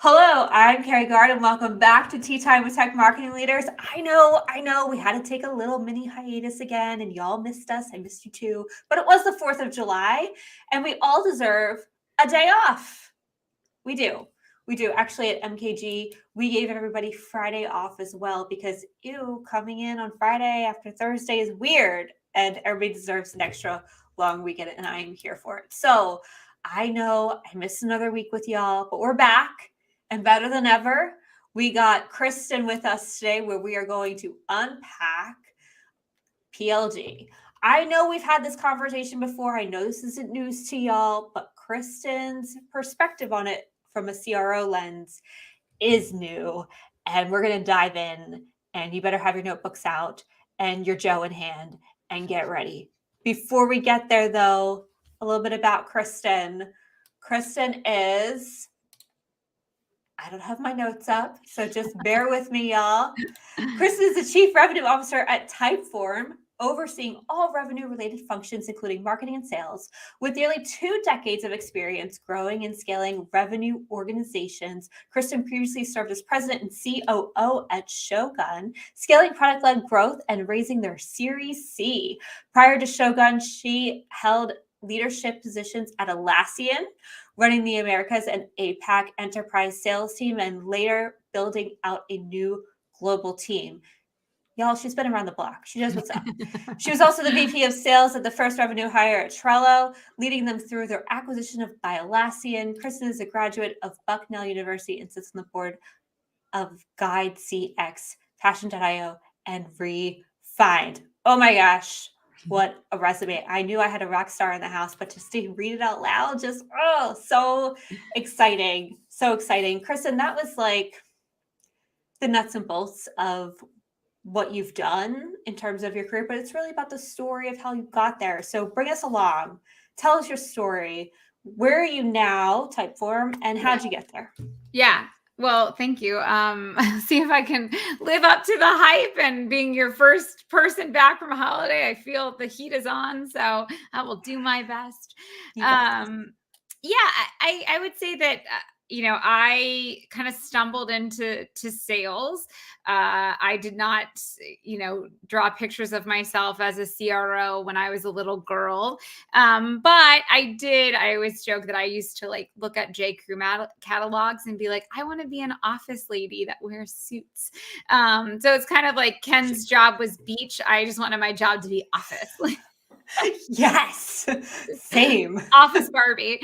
Hello, I'm Carrie Gard, and welcome back to Tea Time with Tech Marketing Leaders. I know, we had to take a little mini hiatus again, and y'all missed us. I missed you too. But it was the 4th of July, and we all deserve a day off. We do. We do. Actually, at MKG, we gave everybody Friday off as well because, coming in on Friday after Thursday is weird, and everybody deserves an extra long weekend, and I am here for it. So I know I missed another week with y'all, but we're back and better than ever. We got Kristen with us today where we are going to unpack PLG. I know we've had this conversation before. I know this isn't news to y'all, but Kristen's perspective on it from a CRO lens is new. And we're going to dive in, and you better have your notebooks out and your Joe in hand and get ready. Before we get there, though, a little bit about Kristen. Kristen is... I don't have my notes up, so just bear with me, y'all. Kristen is the Chief Revenue Officer at Typeform, overseeing all revenue-related functions, including marketing and sales. With nearly 2 decades of experience growing and scaling revenue organizations, Kristen previously served as president and COO at Shogun, scaling product-led growth and raising their Series C. Prior to Shogun, she held leadership positions at Atlassian, running the Americas and APAC enterprise sales team, and later building out a new global team. Y'all, she's been around the block. She knows what's up. She was also the VP of sales at the first revenue hire at Trello, leading them through their acquisition by Atlassian. Kristen is a graduate of Bucknell University and sits on the board of Guide CX, Passion.io, and Refined. Oh my gosh. What a resume. I knew I had a rock star in the house, but just to read it out loud, so exciting. So exciting. Kristen, that was like the nuts and bolts of what you've done in terms of your career, but it's really about the story of how you got there. So bring us along. Tell us your story. Where are you now, Typeform, and how'd you get there? Yeah. Well, thank you. See if I can live up to the hype and being your first person back from a holiday. I feel the heat is on, so I will do my best. I would say that, I kind of stumbled into sales. I did not, draw pictures of myself as a CRO when I was a little girl. But I always joke that I used to like look at J. Crew catalogs and be like, I want to be an office lady that wears suits. So it's kind of like Ken's job was beach. I just wanted my job to be office. Yes, same. Office Barbie.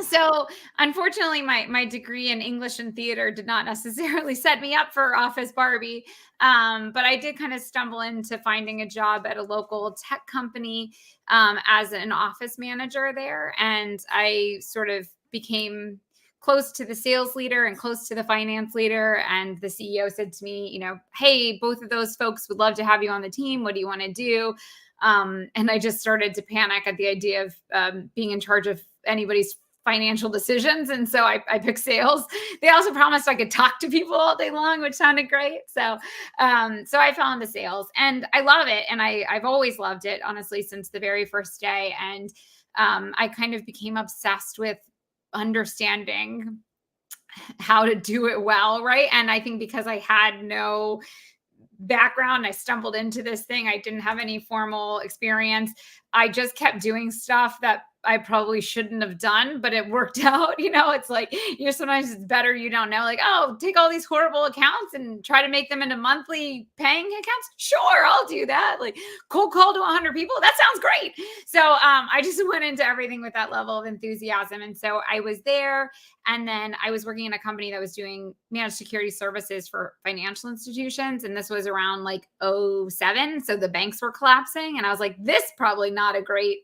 So unfortunately, my degree in English and theater did not necessarily set me up for Office Barbie. But I did kind of stumble into finding a job at a local tech company as an office manager there. And I sort of became close to the sales leader and close to the finance leader. And the CEO said to me, hey, both of those folks would love to have you on the team. What do you want to do? And I just started to panic at the idea of being in charge of anybody's financial decisions. And so I picked sales. They also promised I could talk to people all day long, which sounded great. So I fell into sales and I love it. And I've always loved it, honestly, since the very first day. And I kind of became obsessed with understanding how to do it well. Right. And I think because I had no background, I stumbled into this thing. I didn't have any formal experience. I just kept doing stuff that I probably shouldn't have done, but it worked out. It's like, sometimes it's better you don't know, like, oh, take all these horrible accounts and try to make them into monthly paying accounts. Sure, I'll do that. Like cold call to 100 people. That sounds great. So I just went into everything with that level of enthusiasm. And so I was there. And then I was working in a company that was doing managed security services for financial institutions. And this was around like 2007. So the banks were collapsing. And I was like, this probably not a great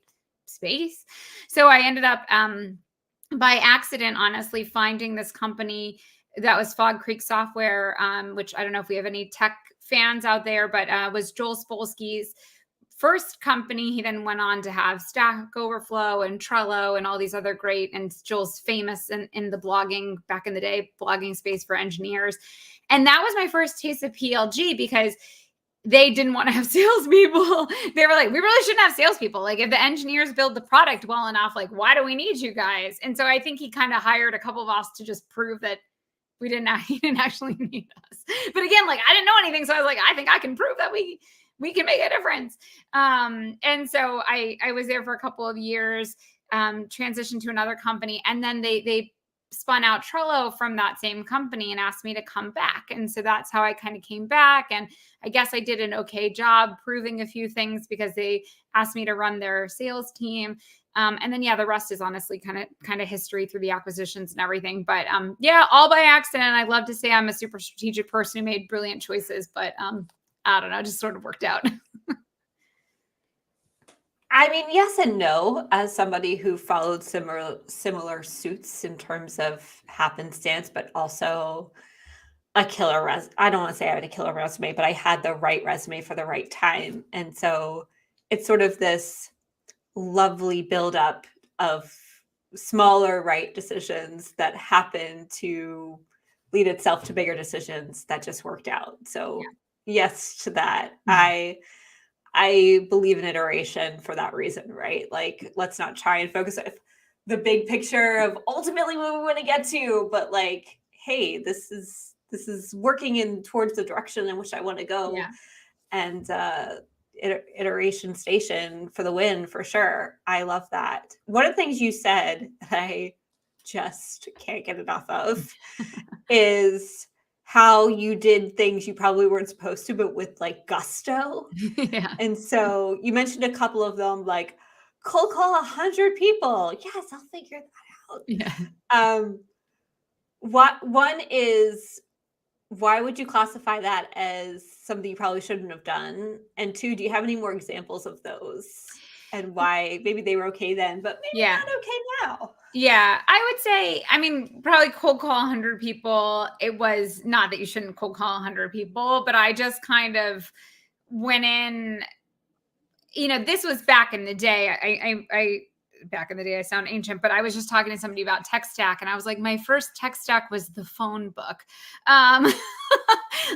space. So I ended up by accident, honestly, finding this company that was Fog Creek Software, which I don't know if we have any tech fans out there, but was Joel Spolsky's first company. He then went on to have Stack Overflow and Trello and all these other great, and Joel's famous in the blogging back in the day, blogging space for engineers. And that was my first taste of PLG because they didn't want to have salespeople. They were like, we really shouldn't have salespeople. Like, if the engineers build the product well enough, like, why do we need you guys? And so I think he kind of hired a couple of us to just prove that he didn't actually need us. But again, like, I didn't know anything. So I was like, I think I can prove that we can make a difference. And so I was there for a couple of years, transitioned to another company. And then they spun out Trello from that same company and asked me to come back. And so that's how I kind of came back. And I guess I did an okay job proving a few things because they asked me to run their sales team. And then, yeah, the rest is honestly kind of history through the acquisitions and everything. But yeah, all by accident. I'd love to say I'm a super strategic person who made brilliant choices, but I don't know, it just sort of worked out. I mean, yes and no, as somebody who followed similar suits in terms of happenstance, but also a killer I don't want to say I had a killer resume, but I had the right resume for the right time. And so it's sort of this lovely buildup of smaller right decisions that happen to lead itself to bigger decisions that just worked out. So yes to that. I believe in iteration for that reason, right? Like, let's not try and focus on the big picture of ultimately what we want to get to, but like, hey, this is working in towards the direction in which I want to go. Yeah. And iteration station for the win, for sure. I love that. One of the things you said that I just can't get enough of is how you did things you probably weren't supposed to, but with like gusto. Yeah. And so you mentioned a couple of them, like cold call 100 people. Yes, I'll figure that out. Yeah. One is, why would you classify that as something you probably shouldn't have done? And two, do you have any more examples of those and why maybe they were okay then, but maybe Yeah. not okay now? Yeah, I would say, I mean, probably cold call 100 people. It was not that you shouldn't cold call 100 people, but I just kind of went in, this was back in the day. Back in the day, I sound ancient, but I was just talking to somebody about tech stack, and I was like, my first tech stack was the phone book.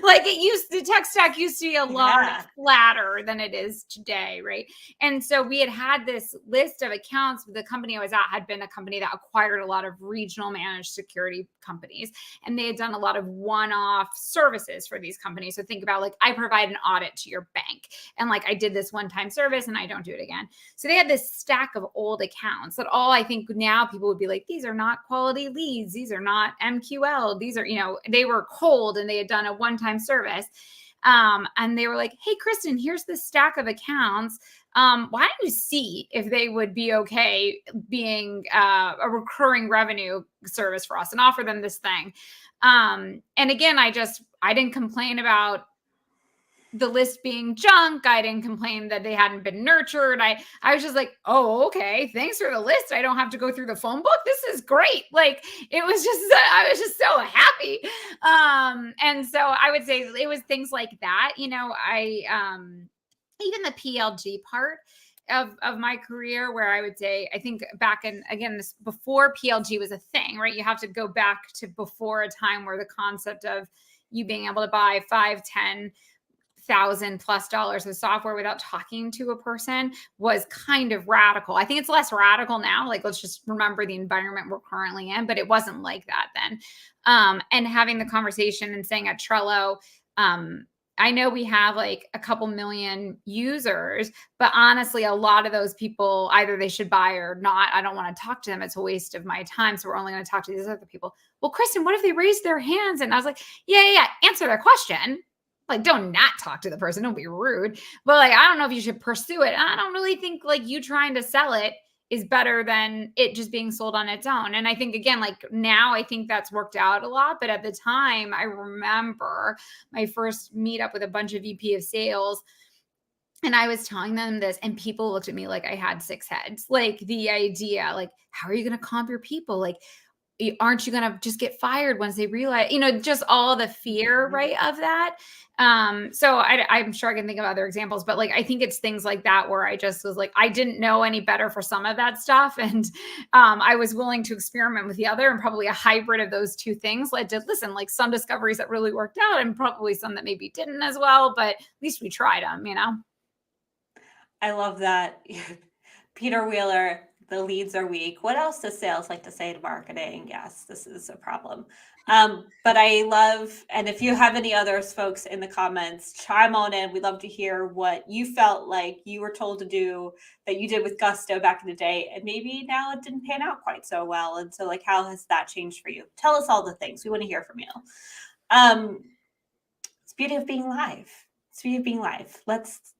Like, the tech stack used to be a lot flatter than it is today, right? And so we had this list of accounts. The company I was at had been a company that acquired a lot of regional managed security companies, and they had done a lot of one-off services for these companies. So think about, like, I provide an audit to your bank, and like, I did this one-time service and I don't do it again. So they had this stack of old accounts that all, I think now people would be like, these are not quality leads. These are not MQL. These are, they were cold and they had done a one-time service. And they were like, hey, Kristen, here's this stack of accounts. Why don't you see if they would be okay being a recurring revenue service for us, and offer them this thing. And again, I didn't complain about the list being junk. I didn't complain that they hadn't been nurtured. I was just like, oh, okay, thanks for the list. I don't have to go through the phone book. This is great. Like, I was just so happy. And so I would say it was things like that. Even the PLG part of my career, where I would say, I think back in, again, this before PLG was a thing, right? You have to go back to before a time where the concept of you being able to buy $5,000-$10,000+ of software without talking to a person was kind of radical. I think it's less radical now. Like, let's just remember the environment we're currently in, but it wasn't like that then. And having the conversation and saying at Trello, I know we have like a couple million users, but honestly, a lot of those people, either they should buy or not. I don't want to talk to them. It's a waste of my time. So we're only going to talk to these other people. Well, Kristen, what if they raise their hands? And I was like, yeah. Answer their question. Like, don't not talk to the person. Don't be rude. But like, I don't know if you should pursue it. And I don't really think like you trying to sell it is better than it just being sold on its own. And I think, again, like now I think that's worked out a lot. But at the time, I remember my first meetup with a bunch of VP of sales, and I was telling them this, and people looked at me like I had six heads. Like, the idea, like, how are you going to comp your people? Like, aren't you going to just get fired once they realize, just all the fear, Mhm. right, of that. So I'm sure I can think of other examples, but like, I think it's things like that where I just was like, I didn't know any better for some of that stuff. And I was willing to experiment with the other, and probably a hybrid of those two things led to, listen, like some discoveries that really worked out and probably some that maybe didn't as well, but at least we tried them. I love that. Peter Wheeler, the leads are weak. What else does sales like to say to marketing? Yes, this is a problem. But I love, and if you have any others, folks, in the comments, chime on in. We'd love to hear what you felt like you were told to do that you did with gusto back in the day, and maybe now it didn't pan out quite so well. And so, like, how has that changed for you? Tell us all the things. We want to hear from you. It's the beauty of being live. It's the beauty of being live. Let's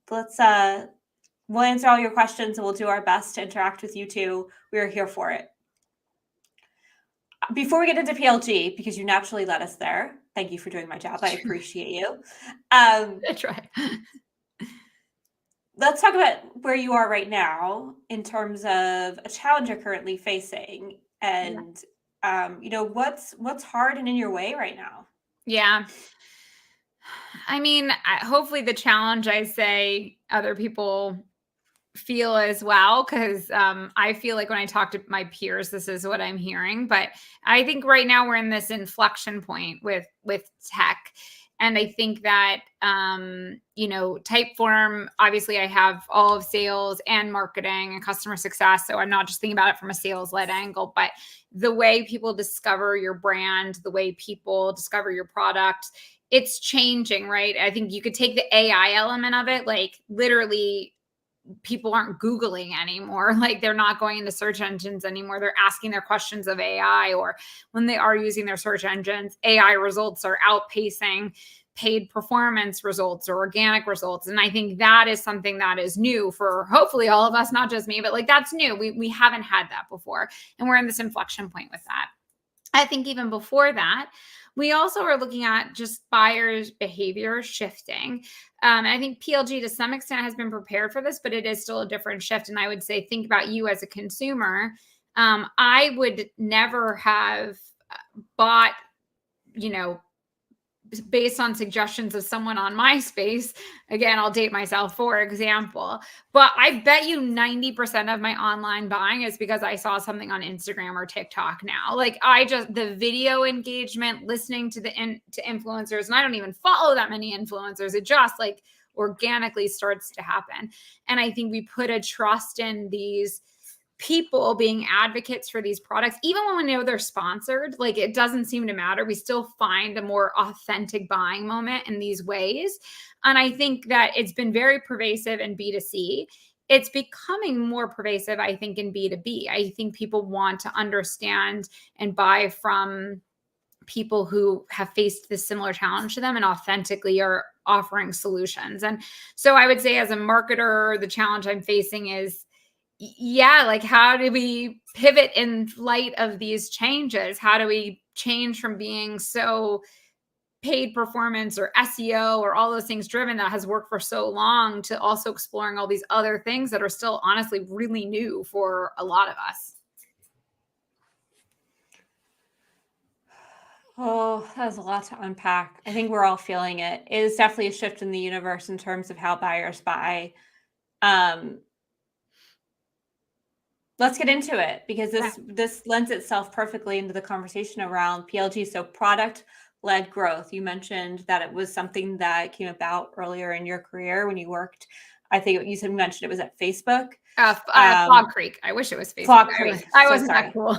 we'll answer all your questions, and we'll do our best to interact with you too. We are here for it. Before we get into PLG, because you naturally led us there, thank you for doing my job. I appreciate you. That's right. Let's talk about where you are right now in terms of a challenge you're currently facing, and what's hard and in your way right now. Yeah. I mean, hopefully the challenge, I say, other people feel as well, because I feel like when I talk to my peers, this is what I'm hearing. But I think right now we're in this inflection point with tech. And I think that Typeform, obviously I have all of sales and marketing and customer success, so I'm not just thinking about it from a sales led angle, but the way people discover your brand, the way people discover your product, it's changing, right? I think you could take the AI element of it, like literally people aren't Googling anymore. Like they're not going into search engines anymore. They're asking their questions of AI, or when they are using their search engines, AI results are outpacing paid performance results or organic results. And I think that is something that is new for hopefully all of us, not just me, but like that's new. We haven't had that before. And we're in this inflection point with that. I think even before that, we also are looking at just buyers' behavior shifting. And I think PLG to some extent has been prepared for this, but it is still a different shift. And I would say, think about you as a consumer. I would never have bought, based on suggestions of someone on MySpace. Again, I'll date myself, for example, but I bet you 90% of my online buying is because I saw something on Instagram or TikTok now. Like the video engagement, listening to to influencers, and I don't even follow that many influencers. It just like organically starts to happen. And I think we put a trust in these people being advocates for these products, even when we know they're sponsored, like it doesn't seem to matter. We still find a more authentic buying moment in these ways. And I think that it's been very pervasive in B2C. It's becoming more pervasive, I think, in B2B. I think people want to understand and buy from people who have faced this similar challenge to them and authentically are offering solutions. And so I would say, as a marketer, the challenge I'm facing is, like, how do we pivot in light of these changes? How do we change from being so paid performance or SEO or all those things driven that has worked for so long to also exploring all these other things that are still honestly really new for a lot of us? Oh, that was a lot to unpack. I think we're all feeling it. It is definitely a shift in the universe in terms of how buyers buy. Let's get into it, because this lends itself perfectly into the conversation around PLG. So product-led growth. You mentioned that it was something that came about earlier in your career when you worked. I think you mentioned it was at Facebook. Fog Creek. I wish it was Facebook. Fog Creek. I wasn't that cool.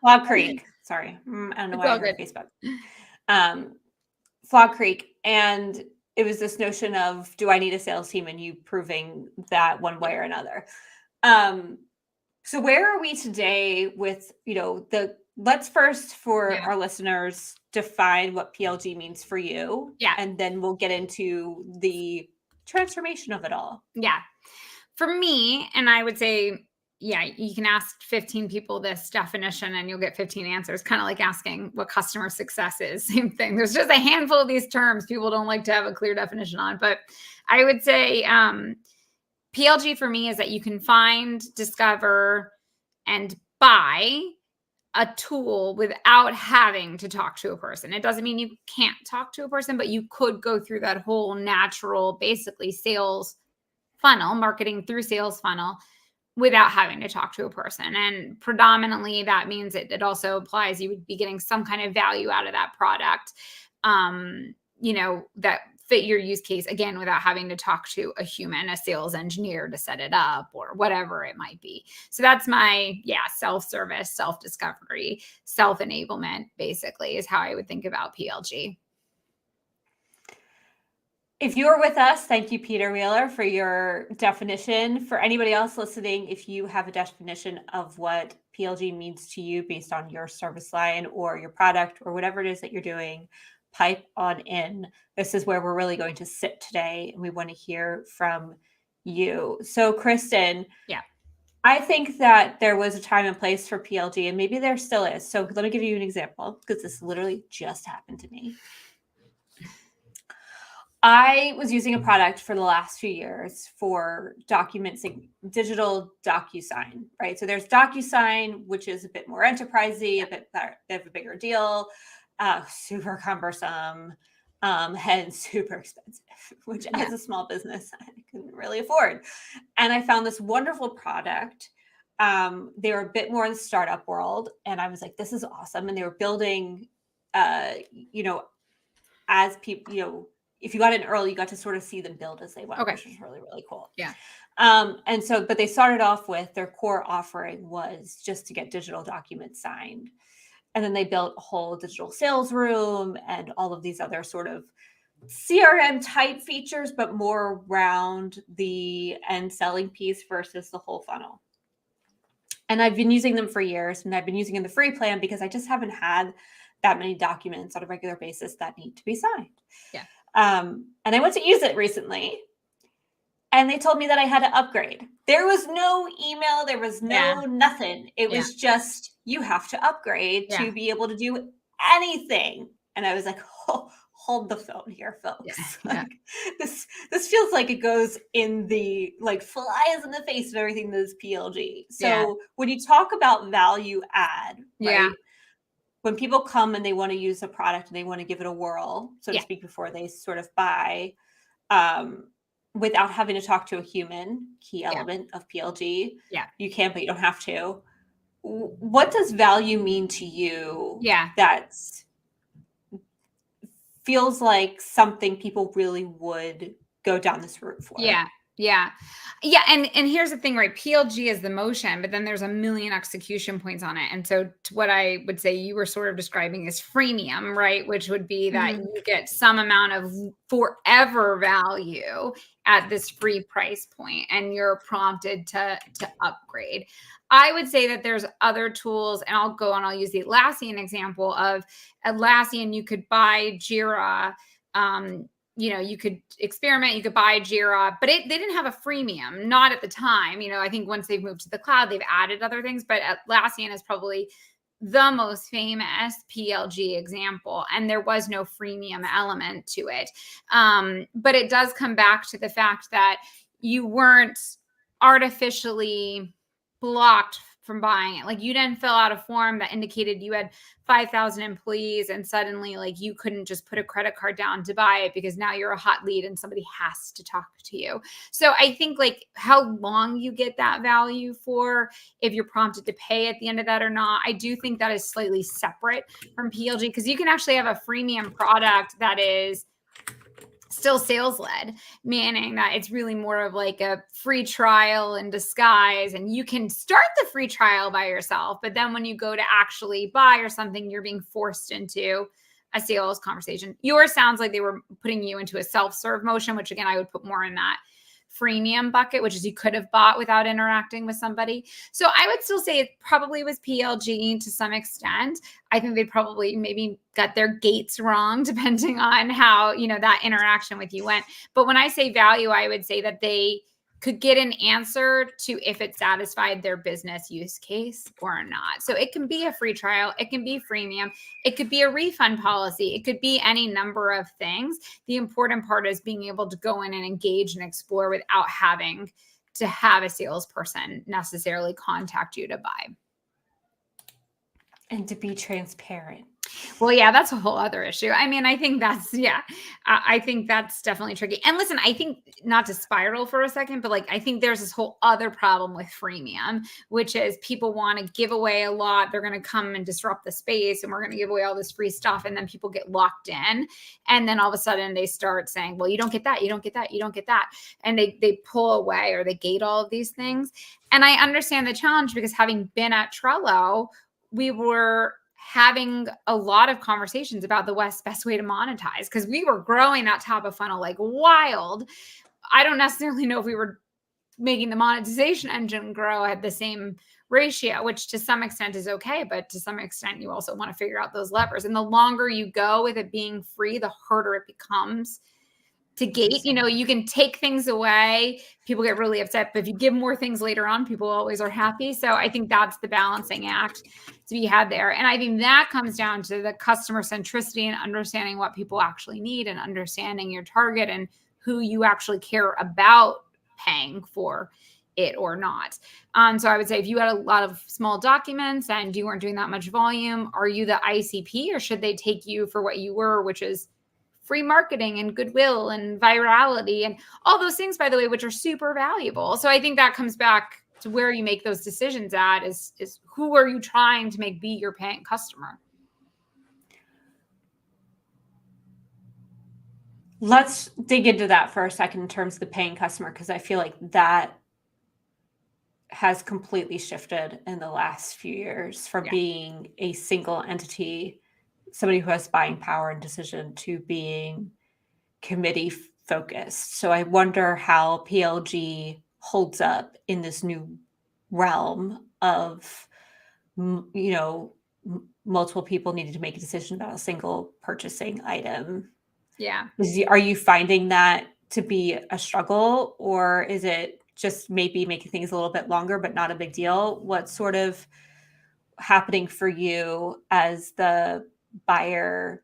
Fog Creek. Sorry, I don't know why I heard Facebook. Fog Creek, and it was this notion of, do I need a sales team, and you proving that one way or another. So where are we today with, let's first, for our listeners, define what PLG means for you. Yeah. And then we'll get into the transformation of it all. Yeah. For me, and I would say, you can ask 15 people this definition and you'll get 15 answers. Kind of like asking what customer success is. Same thing. There's just a handful of these terms people don't like to have a clear definition on. But I would say PLG for me is that you can find, discover, and buy a tool without having to talk to a person. It doesn't mean you can't talk to a person, but you could go through that whole natural, basically sales funnel, marketing through sales funnel without having to talk to a person. And predominantly that means it also applies, you would be getting some kind of value out of that product, that fit your use case, again, without having to talk to a human, a sales engineer to set it up or whatever it might be. So that's my, self-service, self-discovery, self-enablement, basically, is how I would think about PLG. If you were with us, thank you, Peter Wheeler, for your definition. For anybody else listening, if you have a definition of what PLG means to you based on your service line or your product or whatever it is that you're doing, pipe on in. This is where we're really going to sit today, and we want to hear from you. So, Kristen, I think that there was a time and place for PLG, and maybe there still is. So let me give you an example, because this literally just happened to me. I was using a product for the last few years for documents, digital DocuSign, right? So there's DocuSign, which is a bit more enterprisey, a bit better, they have a bigger deal, super cumbersome, and super expensive, which as a small business, I couldn't really afford. And I found this wonderful product. They were a bit more in the startup world, and I was like, this is awesome. And they were building, as people, if you got in early, you got to sort of see them build as they went, which was really, really cool. Yeah. But they started off with their core offering was just to get digital documents signed. And then they built a whole digital sales room and all of these other sort of CRM type features, but more around the end selling piece versus the whole funnel. And I've been using them for years, and I've been using in the free plan because I just haven't had that many documents on a regular basis that need to be signed. Yeah. And I went to use it recently, and they told me that I had to upgrade. There was no email. There was no nothing. It was just, you have to upgrade to be able to do anything. And I was like, hold the phone here, folks. This feels like it goes in the, flies in the face of everything that is PLG. So when you talk about value add, right? When people come and they want to use a product and they want to give it a whirl, so to speak, before they sort of buy, without having to talk to a human, key element of PLG. You can, but you don't have to. What does value mean to you? That's feels like something people really would go down this route for. And here's the thing, right? PLG is the motion, but then there's a million execution points on it. And so what I would say you were sort of describing is freemium, right? Which would be that you get some amount of forever value at this free price point, and you're prompted to upgrade. I would say that there's other tools, and I'll use the Atlassian example of Atlassian. You could buy Jira, you could experiment, you could buy Jira, but they didn't have a freemium, not at the time. I think once they've moved to the cloud, they've added other things, but Atlassian is probably the most famous PLG example, and there was no freemium element to it. But it does come back to the fact that you weren't artificially blocked from buying it. Like, you didn't fill out a form that indicated you had 5,000 employees and suddenly you couldn't just put a credit card down to buy it because now you're a hot lead and somebody has to talk to you. So I think how long you get that value for, if you're prompted to pay at the end of that or not, I do think that is slightly separate from PLG, because you can actually have a freemium product that is still sales led, meaning that it's really more of a free trial in disguise. And you can start the free trial by yourself, but then when you go to actually buy or something, you're being forced into a sales conversation. Yours sounds like they were putting you into a self-serve motion, which again, I would put more in that freemium bucket, which is you could have bought without interacting with somebody. So I would still say it probably was PLG to some extent. I think they probably maybe got their gates wrong, depending on how, that interaction with you went. But when I say value, I would say that they could get an answer to if it satisfied their business use case or not. So it can be a free trial, it can be freemium, it could be a refund policy, it could be any number of things. The important part is being able to go in and engage and explore without having to have a salesperson necessarily contact you to buy. And to be transparent. Well, yeah, that's a whole other issue. I mean, I think that's, yeah, I think that's definitely tricky. And listen, I think not to spiral for a second, but like, I think there's this whole other problem with freemium, which is people want to give away a lot. They're going to come and disrupt the space and we're going to give away all this free stuff. And then people get locked in. And then all of a sudden they start saying, well, you don't get that. You don't get that. You don't get that. And they pull away or they gate all of these things. And I understand the challenge because having been at Trello, we were having a lot of conversations about the best way to monetize because we were growing that top of funnel like wild. I don't necessarily know if we were making the monetization engine grow at the same ratio, which to some extent is okay. But to some extent, you also want to figure out those levers. And the longer you go with it being free, the harder it becomes to gate. You know, you can take things away. People get really upset, but if you give more things later on, people always are happy. So I think that's the balancing act to be had there. And I think that comes down to the customer centricity and understanding what people actually need and understanding your target and who you actually care about paying for it or not. So I would say if you had a lot of small documents and you weren't doing that much volume, are you the ICP or should they take you for what you were, which is free marketing and goodwill and virality and all those things, by the way, which are super valuable. So I think that comes back to where you make those decisions at is who are you trying to make be your paying customer? Let's dig into that for a second in terms of the paying customer, because I feel like that has completely shifted in the last few years from being a single entity, somebody who has buying power and decision, to being committee focused. So I wonder how PLG holds up in this new realm of, multiple people needing to make a decision about a single purchasing item. Yeah. Are you finding that to be a struggle, or is it just maybe making things a little bit longer, but not a big deal? What's sort of happening for you as the buyer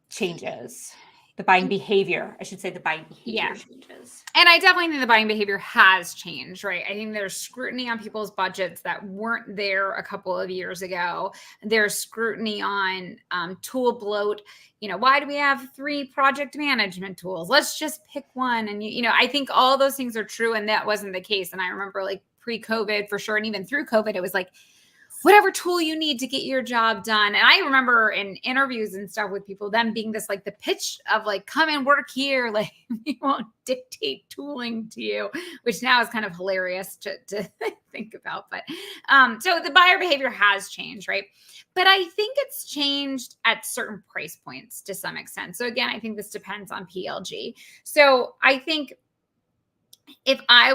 changes? The buying behavior, I should say, the buying behavior changes. And I definitely think the buying behavior has changed, right? I think there's scrutiny on people's budgets that weren't there a couple of years ago. There's scrutiny on tool bloat. You know, why do we have 3 project management tools? Let's just pick one. And, I think all those things are true. And that wasn't the case. And I remember like pre-COVID for sure. And even through COVID, it was like, whatever tool you need to get your job done. And I remember in interviews and stuff with people, them being this like the pitch of like, come and work here. Like we won't dictate tooling to you, which now is kind of hilarious to think about. But so the buyer behavior has changed, right? But I think it's changed at certain price points to some extent. So again, I think this depends on PLG. So I think if I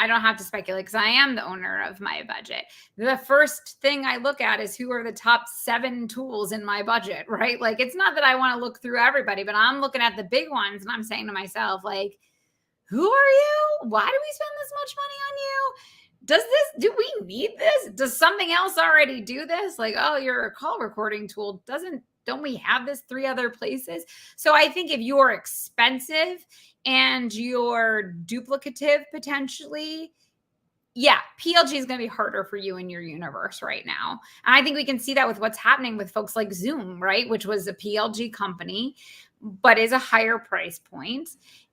don't have to speculate because I am the owner of my budget. The first thing I look at is who are the top 7 tools in my budget, right? Like, it's not that I want to look through everybody, but I'm looking at the big ones and I'm saying to myself, like, who are you? Why do we spend this much money on you? Do we need this? Does something else already do this? Like, oh, you're a call recording tool. Don't we have this 3 other places? So I think if you're expensive and you're duplicative potentially, PLG is going to be harder for you in your universe right now. And I think we can see that with what's happening with folks like Zoom, right? Which was a PLG company, but is a higher price point.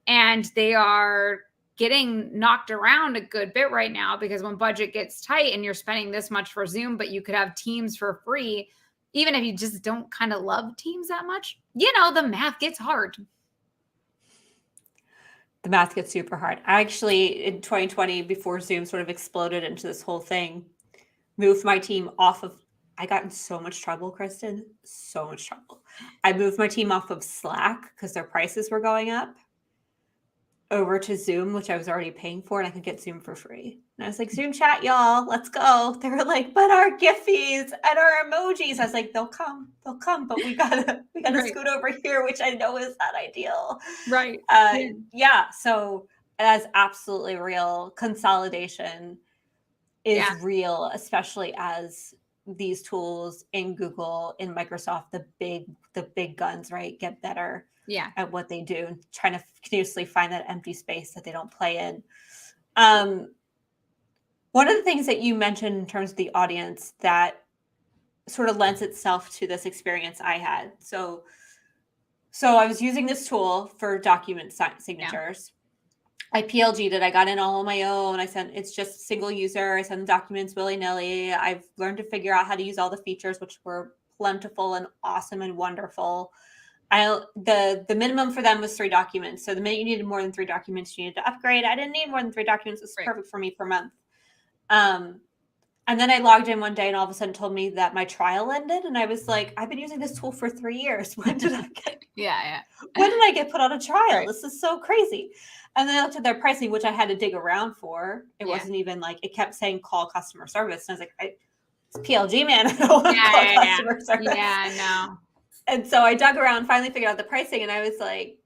And they are getting knocked around a good bit right now because when budget gets tight and you're spending this much for Zoom, but you could have Teams for free, even if you just don't kind of love Teams that much, the math gets hard. The math gets super hard. I actually, in 2020, before Zoom sort of exploded into this whole thing, moved my team off of, I got in so much trouble, Kristen, so much trouble. I moved my team off of Slack because their prices were going up over to Zoom, which I was already paying for, and I could get Zoom for free. And I was like, Zoom chat, y'all, let's go. They were like, but our Giphies and our emojis. I was like, they'll come, but we gotta right. Scoot over here, which I know is not ideal. Right. So that's absolutely real. Consolidation is real, especially as these tools in Google, in Microsoft, the big guns, right, get better at what they do, trying to continuously find that empty space that they don't play in. One One of the things that you mentioned in terms of the audience that sort of lends itself to this experience I had. So I was using this tool for document signatures. I PLG'd it. I got in all on my own. It's just single user. I send documents willy-nilly. I've learned to figure out how to use all the features, which were plentiful and awesome and wonderful. The minimum for them was 3 documents. So the minute you needed more than 3 documents, you needed to upgrade. I didn't need more than 3 documents. It's perfect for me per month. And then I logged in one day and all of a sudden told me that my trial ended. And I was like, I've been using this tool for 3 years. When did I get when did I get put on a trial? Right. This is so crazy. And then I looked at their pricing, which I had to dig around for. It wasn't even like, it kept saying call customer service. And I was like, it's PLG, man. I don't want to call customer service. Yeah, no. And so I dug around, finally figured out the pricing, and I was like,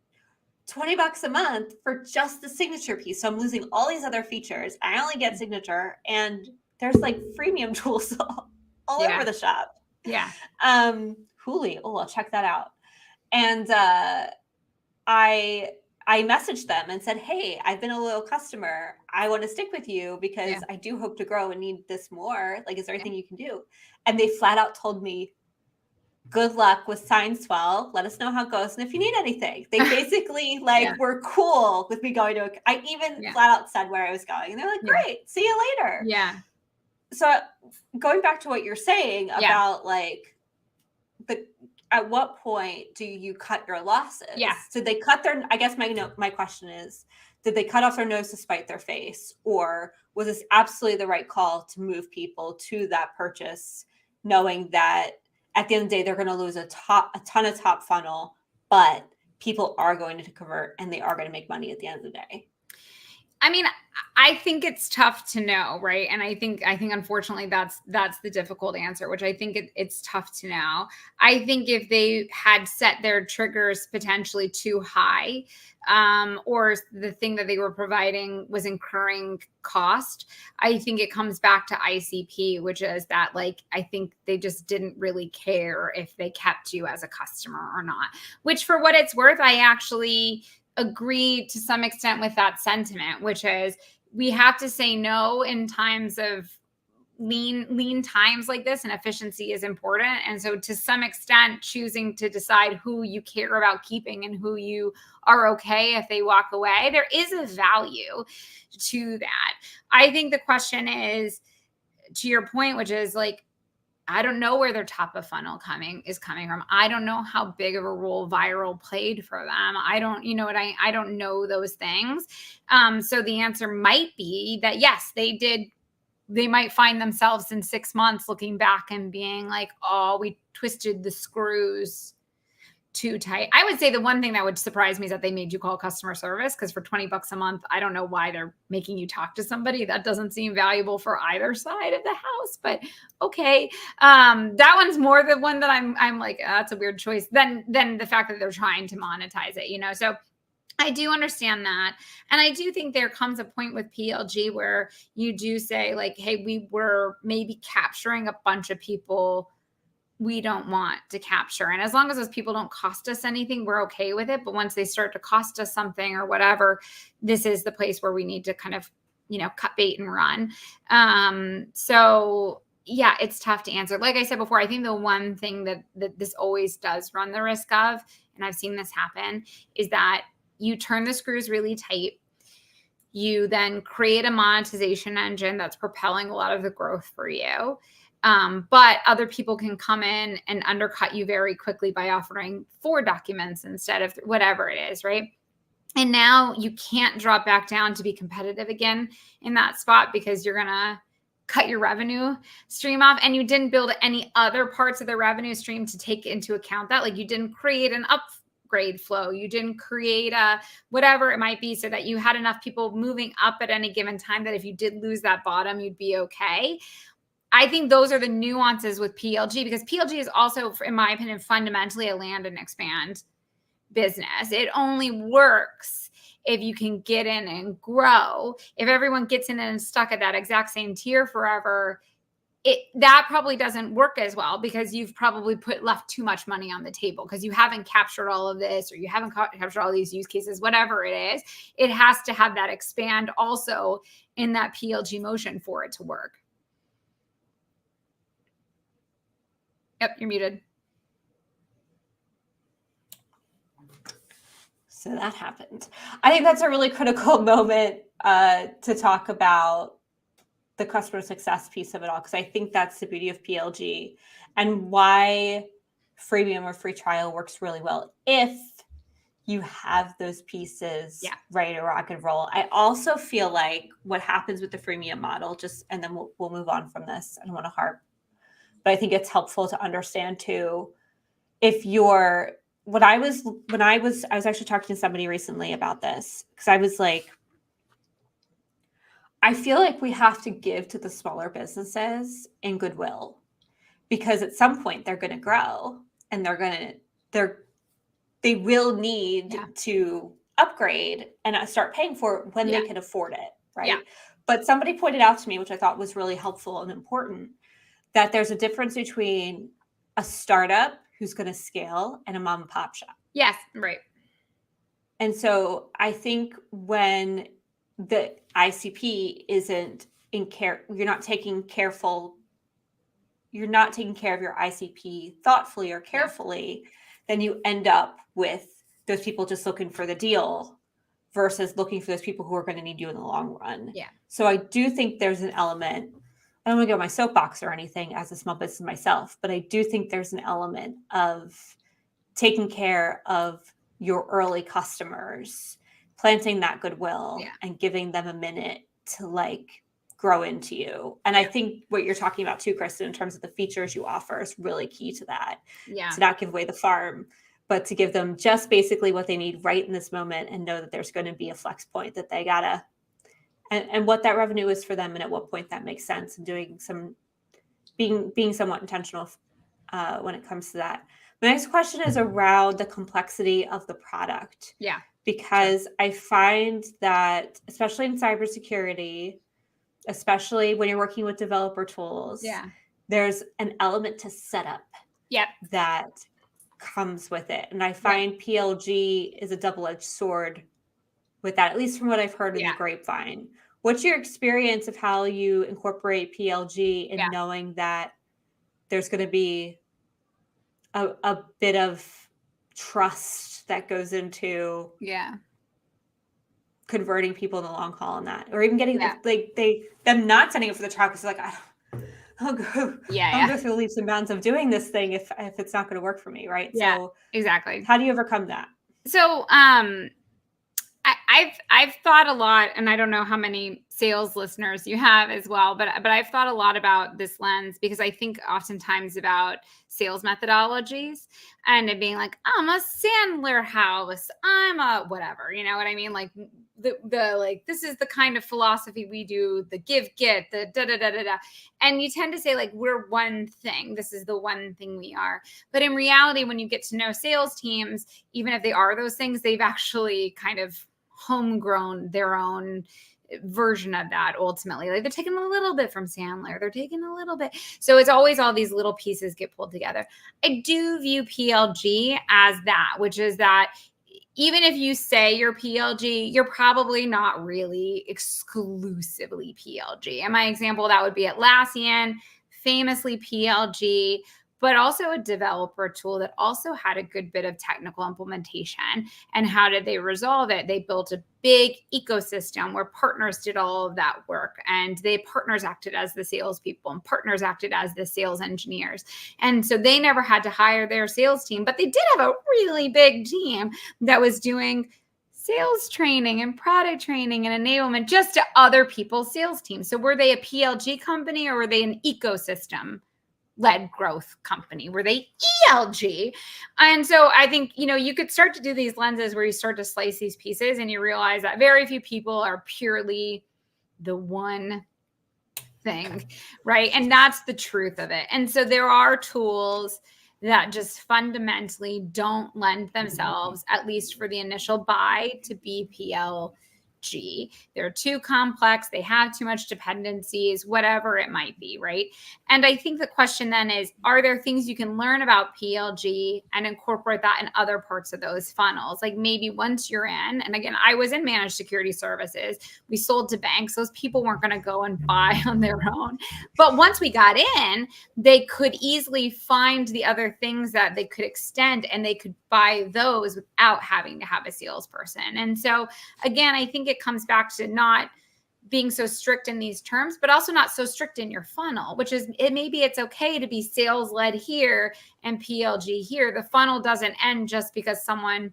$20 a month for just the signature piece. So I'm losing all these other features. I only get signature, and there's like freemium tools all over the shop. Yeah. Hooli. Oh, I'll check that out. And I messaged them and said, hey, I've been a loyal customer. I want to stick with you because I do hope to grow and need this more. Like, is there anything you can do? And they flat out told me, good luck with SignSwell. Let us know how it goes. And if you need anything, they basically were cool with me going to, I even flat out said where I was going. And they're like, great, see you later. Yeah. So going back to what you're saying about like at what point do you cut your losses? Yeah. Did they cut their, I guess my question is, did they cut off their nose to spite their face? Or was this absolutely the right call to move people to that purchase, knowing that at the end of the day, they're going to lose a ton of top funnel, but people are going to convert and they are going to make money at the end of the day? I mean, I think it's tough to know, right? And I think unfortunately that's the difficult answer, which I think it's tough to know. I think if they had set their triggers potentially too high, or the thing that they were providing was incurring cost, I think it comes back to ICP, which is that like, I think they just didn't really care if they kept you as a customer or not, which for what it's worth, I actually agree to some extent with that sentiment, which is we have to say no in times of lean times like this, and efficiency is important. And so to some extent, choosing to decide who you care about keeping and who you are okay if they walk away, there is a value to that. I think the question is, to your point, which is like, I don't know where their top of funnel is coming from. I don't know how big of a role viral played for them. I don't, I don't know those things. So the answer might be that yes, they did. They might find themselves in 6 months looking back and being like, oh, we twisted the screws too tight. I would say the one thing that would surprise me is that they made you call customer service, because for $20 a month, I don't know why they're making you talk to somebody. That doesn't seem valuable for either side of the house, but okay. That one's more the one that I'm like, that's a weird choice than the fact that they're trying to monetize it, So I do understand that. And I do think there comes a point with PLG where you do say like, hey, we were maybe capturing a bunch of people we don't want to capture. And as long as those people don't cost us anything, we're okay with it. But once they start to cost us something or whatever, this is the place where we need to kind of, cut bait and run. So yeah, it's tough to answer. Like I said before, I think the one thing that this always does run the risk of, and I've seen this happen, is that you turn the screws really tight. You then create a monetization engine that's propelling a lot of the growth for you. But other people can come in and undercut you very quickly by offering 4 documents instead of whatever it is, right? And now you can't drop back down to be competitive again in that spot because you're going to cut your revenue stream off, and you didn't build any other parts of the revenue stream to take into account that. Like, you didn't create an upgrade flow. You didn't create a whatever it might be so that you had enough people moving up at any given time that if you did lose that bottom, you'd be okay. I think those are the nuances with PLG, because PLG is also, in my opinion, fundamentally a land and expand business. It only works if you can get in and grow. If everyone gets in and stuck at that exact same tier forever, that probably doesn't work as well because you've probably left too much money on the table because you haven't captured all of this, or you haven't captured all these use cases, whatever it is. It has to have that expand also in that PLG motion for it to work. Yep, you're muted. So that happened. I think that's a really critical moment to talk about the customer success piece of it all, because I think that's the beauty of PLG and why freemium or free trial works really well if you have those pieces ready to rock and roll. I also feel like what happens with the freemium model, and then we'll move on from this. I don't want to harp, but I think it's helpful to understand too, if you're, I was actually talking to somebody recently about this, because I was like, I feel like we have to give to the smaller businesses in goodwill, because at some point they're going to grow and they will need to upgrade and start paying for it when they can afford it. Right. Yeah. But somebody pointed out to me, which I thought was really helpful and important, that there's a difference between a startup who's going to scale and a mom and pop shop. Yes. Right. And so I think when the ICP isn't in care, you're not taking care of your ICP thoughtfully or carefully, then you end up with those people just looking for the deal versus looking for those people who are going to need you in the long run. Yeah. So I do think there's an element, I don't want to go on my soapbox or anything as a small business myself, but I do think there's an element of taking care of your early customers, planting that goodwill and giving them a minute to grow into you. And I think what you're talking about too, Kristen, in terms of the features you offer is really key to that. Yeah. To not give away the farm, but to give them just basically what they need right in this moment and know that there's going to be a flex point that they gotta, and what that revenue is for them and at what point that makes sense, and doing being somewhat intentional when it comes to that. The next question is around the complexity of the product. Yeah. Because I find that, especially in cybersecurity, especially when you're working with developer tools, there's an element to setup that comes with it. And I find PLG is a double-edged sword with that, at least from what I've heard in the grapevine. What's your experience of how you incorporate PLG in knowing that there's going to be a bit of trust that goes into converting people in the long haul on that, or even getting them not sending it for the trial because I'll go through leaps and bounds of doing this thing if it's not going to work for me, right? Yeah, so exactly. How do you overcome that? So I've thought a lot, and I don't know how many sales listeners you have as well, but I've thought a lot about this lens because I think oftentimes about sales methodologies and it being like, I'm a Sandler house, I'm a whatever, you know what I mean? Like the this is the kind of philosophy we do, the give, get, the da da da da da. And you tend to say like, we're one thing. This is the one thing we are. But in reality, when you get to know sales teams, even if they are those things, they've actually kind of homegrown their own version of that ultimately. Like they're taking a little bit from Sandler, they're taking a little bit. So it's always all these little pieces get pulled together. I do view PLG as that, which is that even if you say you're PLG, you're probably not really exclusively PLG. And my example, that would be Atlassian, famously PLG, but also a developer tool that also had a good bit of technical implementation. And how did they resolve it? They built a big ecosystem where partners did all of that work, and partners acted as the salespeople and partners acted as the sales engineers. And so they never had to hire their sales team, but they did have a really big team that was doing sales training and product training and enablement just to other people's sales teams. So were they a PLG company or were they an ecosystem led growth company? Were they ELG? And so I think, you could start to do these lenses where you start to slice these pieces and you realize that very few people are purely the one thing, right? And that's the truth of it. And so there are tools that just fundamentally don't lend themselves, at least for the initial buy, to be PLG PLG. They're too complex. They have too much dependencies, whatever it might be, right? And I think the question then is, are there things you can learn about PLG and incorporate that in other parts of those funnels? Like maybe once you're in, and again, I was in managed security services. We sold to banks. Those people weren't going to go and buy on their own. But once we got in, they could easily find the other things that they could extend, and they could buy those without having to have a salesperson. And so again, I think it comes back to not being so strict in these terms, but also not so strict in your funnel, which is maybe it's okay to be sales led here and PLG here. The funnel doesn't end just because someone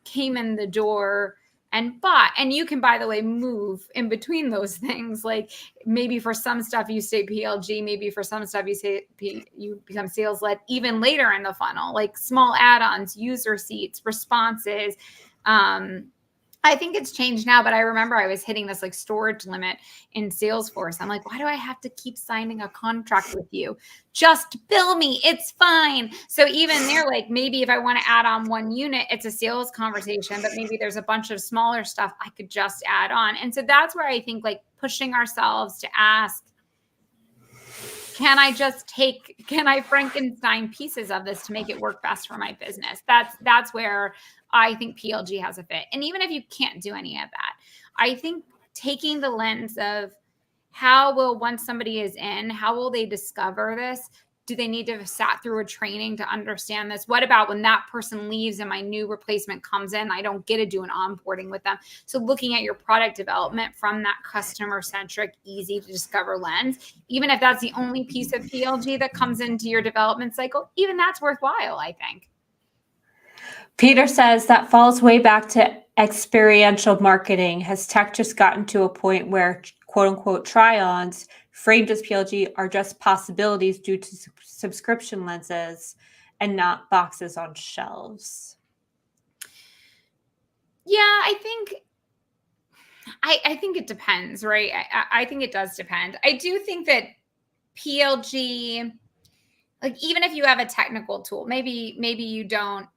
came in the door and bought. And you can, by the way, move in between those things. Like maybe for some stuff you stay PLG, maybe for some stuff you become sales led even later in the funnel, like small add-ons, user seats, responses. I think it's changed now, but I remember I was hitting this like storage limit in Salesforce. I'm like, why do I have to keep signing a contract with you? Just bill me. It's fine. So even there, like maybe if I want to add on one unit, it's a sales conversation, but maybe there's a bunch of smaller stuff I could just add on. And so that's where I think like pushing ourselves to ask, can I Frankenstein pieces of this to make it work best for my business? That's where I think PLG has a fit. And even if you can't do any of that, I think taking the lens of once somebody is in, how will they discover this? Do they need to have sat through a training to understand this? What about when that person leaves and my new replacement comes in? I don't get to do an onboarding with them. So looking at your product development from that customer-centric, easy to discover lens, even if that's the only piece of PLG that comes into your development cycle, even that's worthwhile, I think. Peter says that falls way back to experiential marketing. Has tech just gotten to a point where quote unquote try-ons framed as PLG are just possibilities due to subscription lenses and not boxes on shelves? Yeah, I think it depends, right? I think it does depend. I do think that PLG, like even if you have a technical tool, maybe you don't,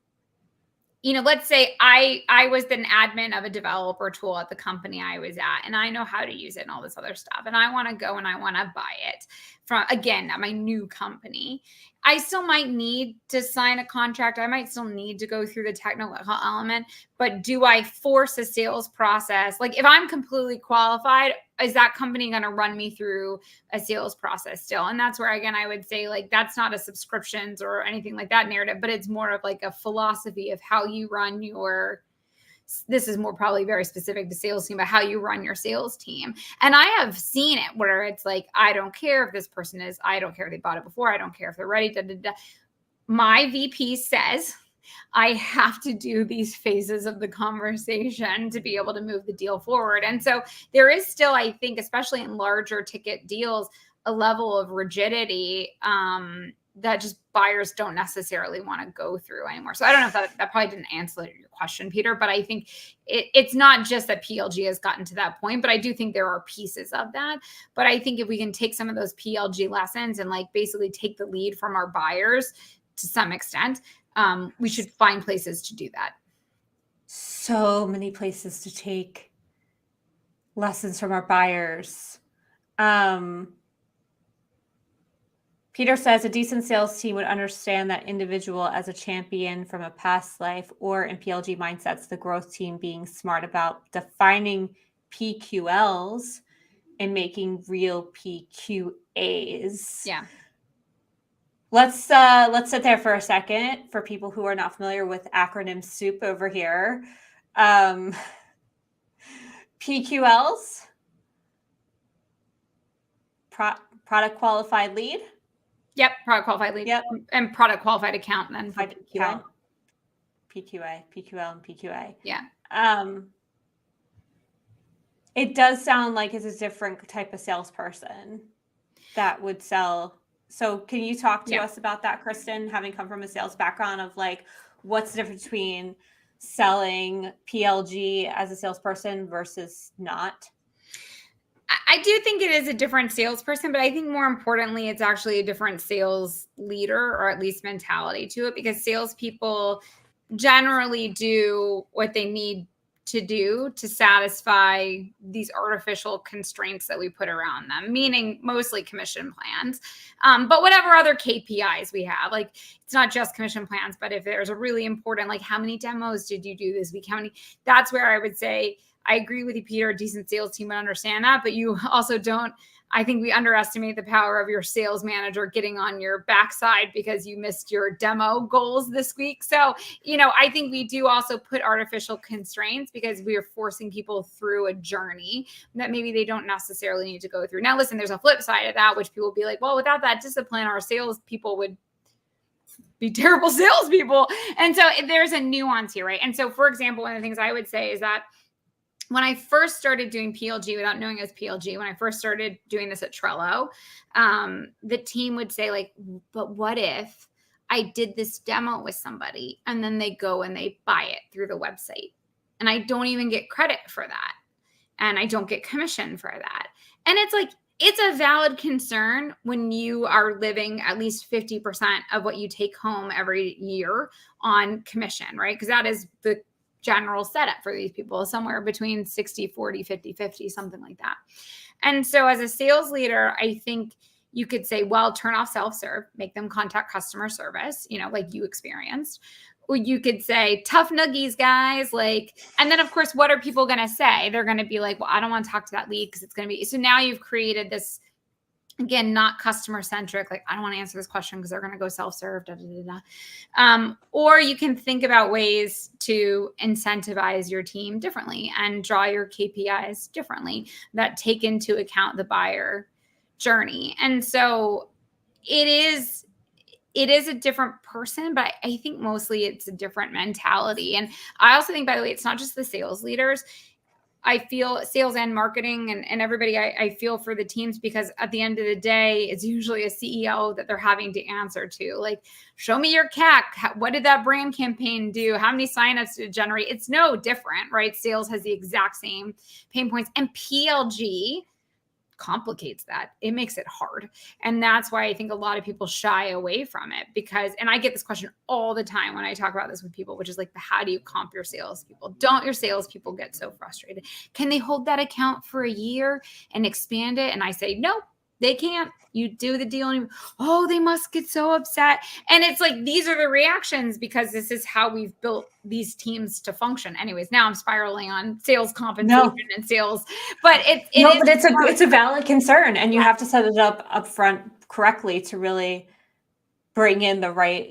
let's say I was an admin of a developer tool at the company I was at, and I know how to use it and all this other stuff. And I want to go and I want to buy it at my new company. I still might need to sign a contract. I might still need to go through the technical element, but do I force a sales process? Like if I'm completely qualified, is that company going to run me through a sales process still? And that's where, again, I would say like, that's not a subscriptions or anything like that narrative, but it's more of like a philosophy of how you run this is more probably very specific to sales team, but how you run your sales team. And I have seen it where it's like, I don't care if this person I don't care if they bought it before. I don't care if they're ready. My VP says I have to do these phases of the conversation to be able to move the deal forward. And so there is still, I think, especially in larger ticket deals, a level of rigidity that just buyers don't necessarily want to go through anymore. So I don't know if that probably didn't answer your question, Peter, but I think it's not just that PLG has gotten to that point, but I do think there are pieces of that. But I think if we can take some of those PLG lessons and like basically take the lead from our buyers to some extent, we should find places to do that. So many places to take lessons from our buyers. Peter says a decent sales team would understand that individual as a champion from a past life, or in PLG mindsets, the growth team being smart about defining PQLs and making real PQAs. Yeah. Let's sit there for a second for people who are not familiar with acronym soup over here. PQLs, product qualified lead. Yep, product qualified lead. Yep. And product qualified account then for PQA. PQL, and PQA. Yeah. It does sound like it's a different type of salesperson that would sell. So can you talk to us about that, Kristen, having come from a sales background of like, what's the difference between selling PLG as a salesperson versus not? I do think it is a different salesperson, but I think more importantly, it's actually a different sales leader, or at least mentality to it, because salespeople generally do what they need to do to satisfy these artificial constraints that we put around them, meaning mostly commission plans. But whatever other KPIs we have, like it's not just commission plans, but if there's a really important, like how many demos did you do this week? That's where I would say, I agree with you, Peter, a decent sales team would understand that, but you also don't. I think we underestimate the power of your sales manager getting on your backside because you missed your demo goals this week. So, I think we do also put artificial constraints because we are forcing people through a journey that maybe they don't necessarily need to go through. Now, listen, there's a flip side of that, which people will be like, well, without that discipline, our salespeople would be terrible salespeople. And so there's a nuance here, right? And so, for example, one of the things I would say is that when I first started doing PLG without knowing it was PLG, when I first started doing this at Trello, the team would say like, but what if I did this demo with somebody and then they go and they buy it through the website and I don't even get credit for that. And I don't get commission for that. And it's like, it's a valid concern when you are living at least 50% of what you take home every year on commission, right? Because that is the general setup for these people, somewhere between 60, 40, 50, 50, something like that. And so as a sales leader, I think you could say, well, turn off self-serve, make them contact customer service, like you experienced. Or you could say, tough nuggies, guys. And then of course, what are people going to say? They're going to be like, well, I don't want to talk to that lead because it's going to be, so now you've created this, again, not customer centric. Like, I don't want to answer this question because they're going to go self-serve. Or you can think about ways to incentivize your team differently and draw your KPIs differently that take into account the buyer journey. And so it is a different person, but I think mostly it's a different mentality. And I also think, by the way, it's not just the sales leaders. I feel sales and marketing and everybody, I feel for the teams, because at the end of the day, it's usually a CEO that they're having to answer to. Like, show me your CAC. What did that brand campaign do? How many signups did it generate? It's no different, right? Sales has the exact same pain points. And PLG complicates that. It makes it hard. And that's why I think a lot of people shy away from it because, and I get this question all the time when I talk about this with people, which is like, how do you comp your salespeople? Don't your salespeople get so frustrated? Can they hold that account for a year and expand it? And I say, no, they can't. You do the deal and they must get so upset. And it's like, these are the reactions because this is how we've built these teams to function. Anyways, now I'm spiraling on sales compensation and sales, but it's a valid concern, and you have to set it up front correctly to really bring in the right,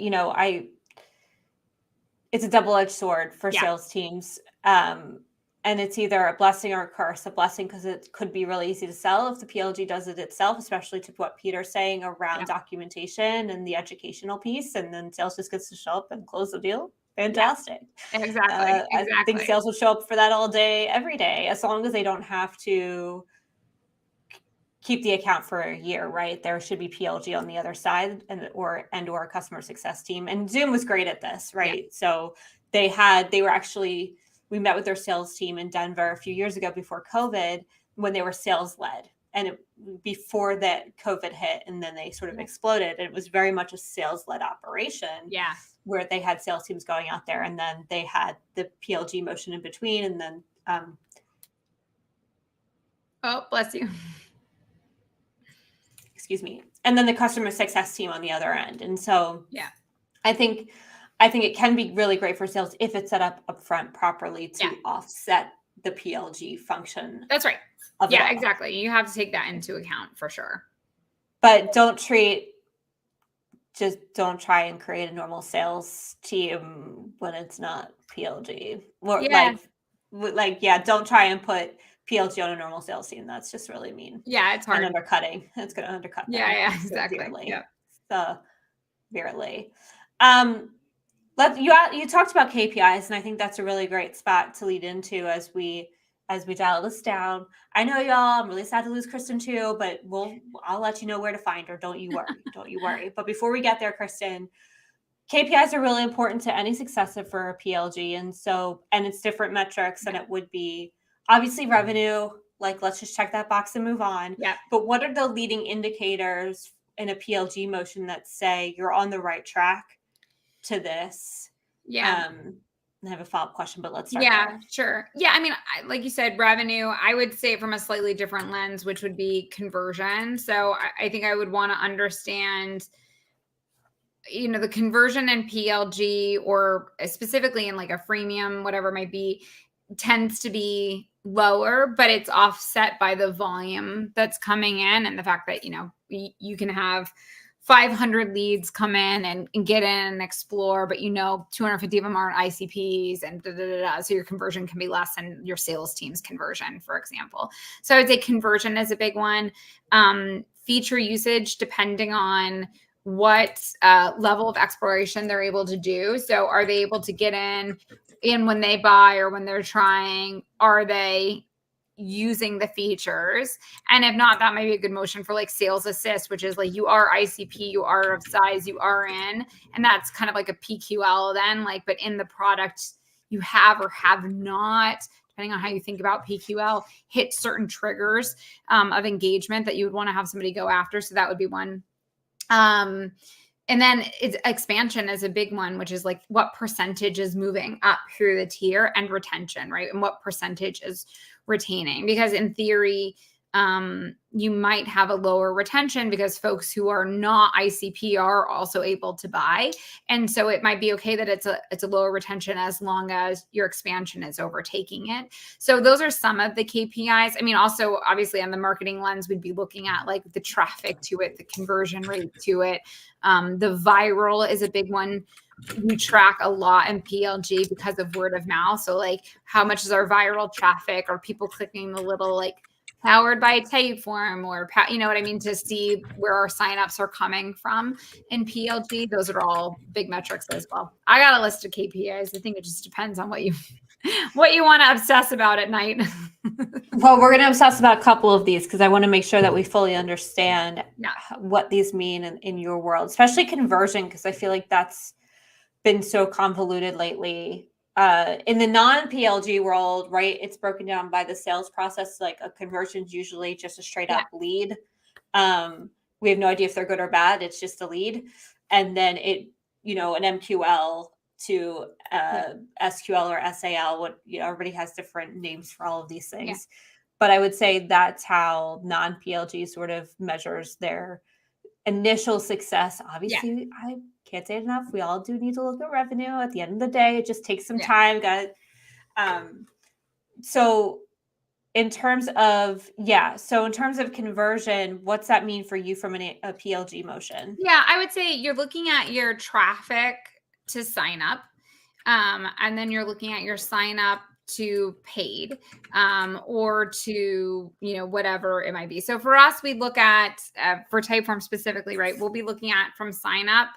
it's a double-edged sword for sales teams. And it's either a blessing or a curse. A blessing because it could be really easy to sell if the PLG does it itself, especially to what Peter's saying around documentation and the educational piece. And then sales just gets to show up and close the deal. Fantastic. Exactly. I think sales will show up for that all day, every day, as long as they don't have to keep the account for a year, right? There should be PLG on the other side or a customer success team. And Zoom was great at this, right? So we met with their sales team in Denver a few years ago before COVID when they were sales led, and before that COVID hit, and then they sort of exploded. And it was very much a sales led operation where they had sales teams going out there, and then they had the PLG motion in between. And then, oh, bless you. Excuse me. And then the customer success team on the other end. And so I think it can be really great for sales if it's set up front properly to offset the PLG function. That's right. Exactly. You have to take that into account for sure. But don't try and create a normal sales team when it's not PLG. Don't try and put PLG on a normal sales team. That's just really mean. Yeah, it's hard. And undercutting. It's going to undercut them. Yeah, exactly. Severely. You talked about KPIs, and I think that's a really great spot to lead into as we dial this down. I know y'all, I'm really sad to lose Kristen too, but I'll let you know where to find her. Don't you worry. But before we get there, Kristen, KPIs are really important to any success for a PLG. And it's different metrics than it would be obviously revenue. Like, let's just check that box and move on. Yeah. But what are the leading indicators in a PLG motion that say you're on the right track to this? I have a follow-up question, but let's start Yeah, there. sure. Yeah, I mean, like you said, revenue, I would say from a slightly different lens, which would be conversion. So I think I would want to understand, the conversion in PLG, or specifically in like a freemium, whatever it might be, tends to be lower, but it's offset by the volume that's coming in, and the fact that, you can have 500 leads come in and get in and explore, but 250 of them aren't ICPs, and da, da, da, da. So your conversion can be less than your sales team's conversion, for example. So I would say conversion is a big one. Feature usage, depending on what level of exploration they're able to do. So are they able to get in when they buy or when they're trying? Are they using the features? And if not, that might be a good motion for like sales assist, which is like, you are ICP, you are of size, you are in, and that's kind of like a PQL then, like, but in the product you have or have not, depending on how you think about PQL, hit certain triggers of engagement that you would want to have somebody go after. So that would be one. And then it's expansion is a big one, which is like what percentage is moving up through the tier, and retention, right? And what percentage is retaining, because in theory, you might have a lower retention because folks who are not ICP are also able to buy. And so it might be okay that it's a lower retention as long as your expansion is overtaking it. So those are some of the KPIs. I mean, also obviously on the marketing lens, we'd be looking at like the traffic to it, the conversion rate to it. The viral is a big one. We track a lot in PLG because of word of mouth. So like, how much is our viral traffic? Are people clicking the little like powered by Typeform, or you know what I mean, to see where our signups are coming from in PLG? Those are all big metrics as well. I got a list of KPIs. I think it just depends on what you want to obsess about at night. Well, we're going to obsess about a couple of these because I want to make sure that we fully understand what these mean in your world, especially conversion, because I feel like that's been so convoluted lately. In the non-PLG world, right, it's broken down by the sales process. Like a conversion is usually just a straight up lead. We have no idea if they're good or bad. It's just a lead. And then an MQL to SQL or SAL, everybody has different names for all of these things. But I would say that's how non-PLG sort of measures their initial success. Obviously, I can't say it enough. We all do need to look at revenue at the end of the day. It just takes some time. So in terms of conversion, what's that mean for you from a PLG motion? Yeah, I would say you're looking at your traffic to sign up. And then you're looking at your sign up to paid, or to, whatever it might be. So for us, we look at, for Typeform specifically, right, we'll be looking at from sign up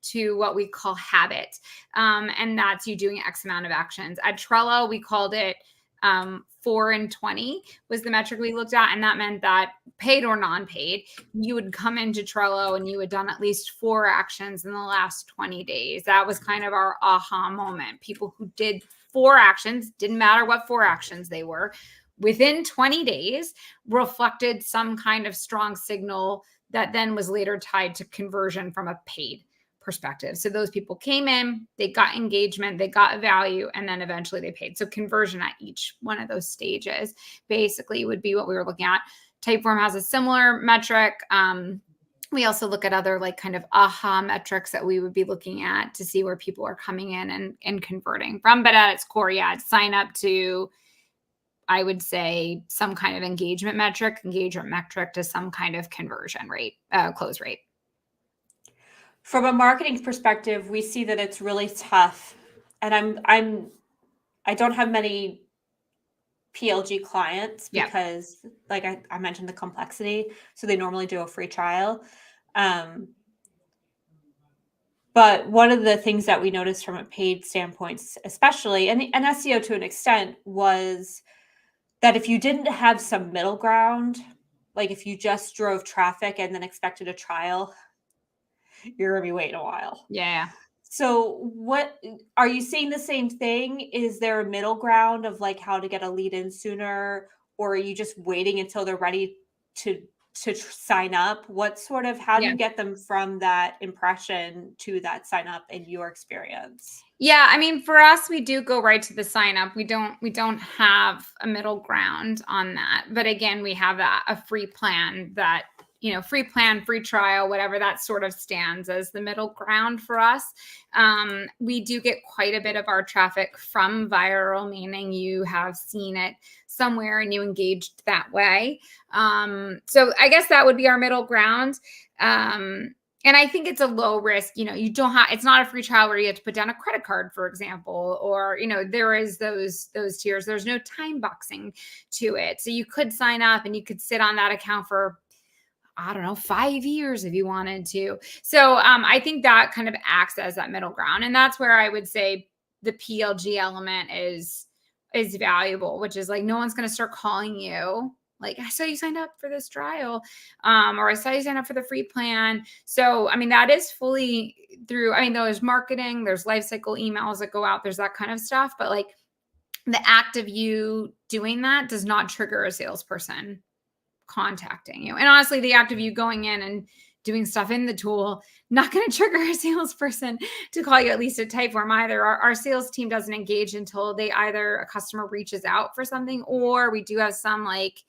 to what we call habit. And that's you doing X amount of actions. At Trello, we called it 4 and 20 was the metric we looked at. And that meant that paid or non-paid, you would come into Trello and you had done at least 4 actions in the last 20 days. That was kind of our aha moment. People who did 4 actions, didn't matter what 4 actions they were, within 20 days reflected some kind of strong signal that then was later tied to conversion from a paid perspective. So those people came in, they got engagement, they got value, and then eventually they paid. So conversion at each one of those stages basically would be what we were looking at. Typeform has a similar metric. We also look at other like kind of aha metrics that we would be looking at to see where people are coming in and converting from. But at its core, sign up to, I would say, some kind of engagement metric to some kind of conversion rate, close rate. From a marketing perspective, we see that it's really tough. And I don't have many PLG clients because like I mentioned the complexity. So they normally do a free trial. But one of the things that we noticed from a paid standpoint, especially, and SEO to an extent, was that if you didn't have some middle ground, like if you just drove traffic and then expected a trial, you're going to be waiting a while. Yeah. So what are you seeing the same thing? Is there a middle ground of like how to get a lead in sooner, or are you just waiting until they're ready to to sign up? How do Yeah. you get them from that impression to that sign up in your experience? Yeah, I mean, for us, we do go right to the sign up. We don't have a middle ground on that. But again, we have a free plan that, free plan, free trial, whatever, that sort of stands as the middle ground for us. We do get quite a bit of our traffic from viral, meaning you have seen it somewhere and you engaged that way. So I guess that would be our middle ground. And I think it's a low risk, you don't have, it's not a free trial where you have to put down a credit card, for example, or, there is those tiers. There's no time boxing to it. So you could sign up and you could sit on that account for, I don't know, 5 years if you wanted to. So I think that kind of acts as that middle ground. And that's where I would say the PLG element is valuable, which is like, no one's going to start calling you like, I saw you signed up for this trial, or I saw you signed up for the free plan. So, I mean, that is fully through, there's marketing, there's life cycle emails that go out, there's that kind of stuff. But like the act of you doing that does not trigger a salesperson contacting you. And honestly, the act of you going in and doing stuff in the tool, not going to trigger a salesperson to call you, at least at Typeform either. Our sales team doesn't engage until a customer reaches out for something, or we do have some like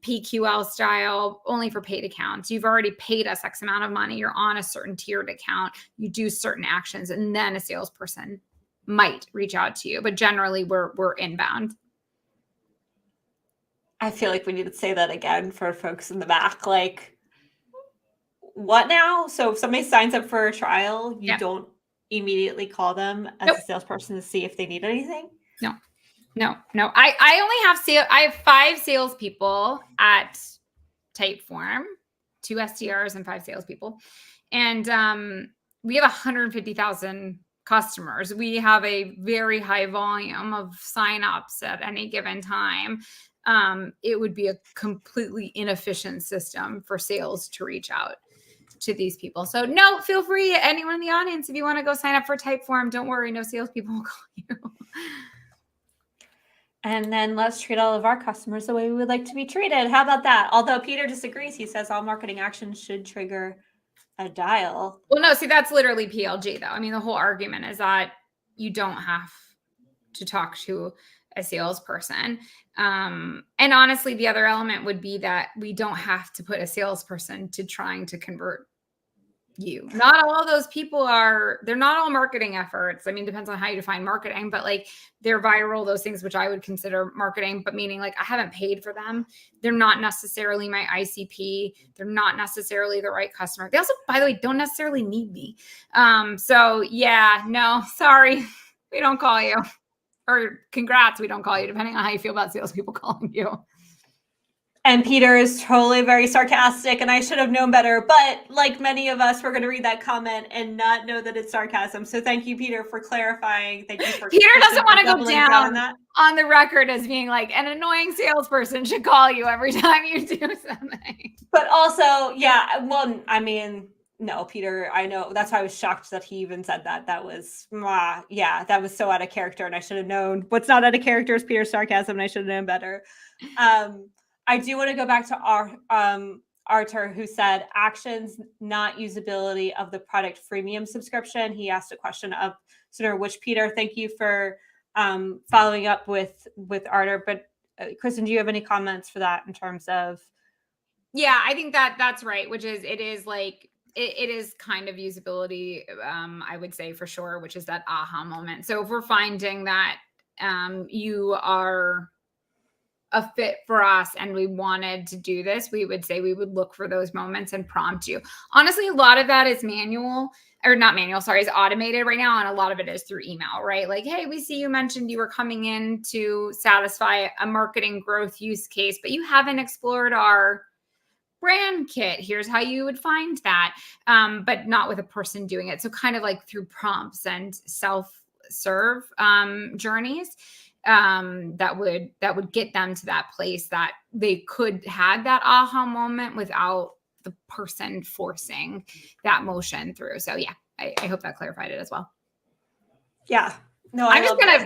PQL style only for paid accounts. You've already paid us X amount of money. You're on a certain tiered account. You do certain actions, and then a salesperson might reach out to you. But generally, we're inbound. I feel like we need to say that again for folks in the back. Like, what now? So if somebody signs up for a trial, you don't immediately call them as a salesperson to see if they need anything? No. I have 5 salespeople at Typeform, 2 SDRs and 5 salespeople. And we have 150,000 customers. We have a very high volume of signups at any given time. It would be a completely inefficient system for sales to reach out to these people. So no, feel free, anyone in the audience, if you want to go sign up for Typeform, don't worry, no salespeople will call you. And then let's treat all of our customers the way we would like to be treated. How about that? Although Peter disagrees, he says all marketing actions should trigger a dial. Well, no, see, that's literally PLG though. I mean, the whole argument is that you don't have to talk to a salesperson. And honestly, the other element would be that we don't have to put a salesperson to trying to convert you. Not all of those people they're not all marketing efforts. I mean, depends on how you define marketing, but like they're viral, those things, which I would consider marketing, but meaning like I haven't paid for them. They're not necessarily my ICP. They're not necessarily the right customer. They also, by the way, don't necessarily need me. So yeah, no, sorry. We don't call you. Or congrats, we don't call you, depending on how you feel about salespeople calling you. And Peter is totally very sarcastic, and I should have known better. But like many of us, we're going to read that comment and not know that it's sarcasm. So thank you, Peter, for clarifying. Thank you for Peter doesn't want to go down on the record as being like an annoying salesperson should call you every time you do something. But also, yeah, well, I mean, no, Peter, I know. That's why I was shocked that he even said that. That was, that was so out of character, and I should have known. What's not out of character is Peter's sarcasm, and I should have known better. I do want to go back to Arthur, who said actions, not usability of the product freemium subscription. He asked a question of sort of which, Peter, thank you for following up with Arthur. But Kristen, do you have any comments for that in terms of? Yeah, I think that's right, which is it is kind of usability, I would say for sure, which is that aha moment. So if we're finding that you are a fit for us and we wanted to do this, we would say we would look for those moments and prompt you. Honestly, a lot of that is is automated right now. And a lot of it is through email, right? Like, hey, we see you mentioned you were coming in to satisfy a marketing growth use case, but you haven't explored our brand kit. Here's how you would find that, but not with a person doing it. So kind of like through prompts and self-serve journeys. That would get them to that place that they could have that aha moment without the person forcing that motion through. So yeah, I hope that clarified it as well. Yeah, No,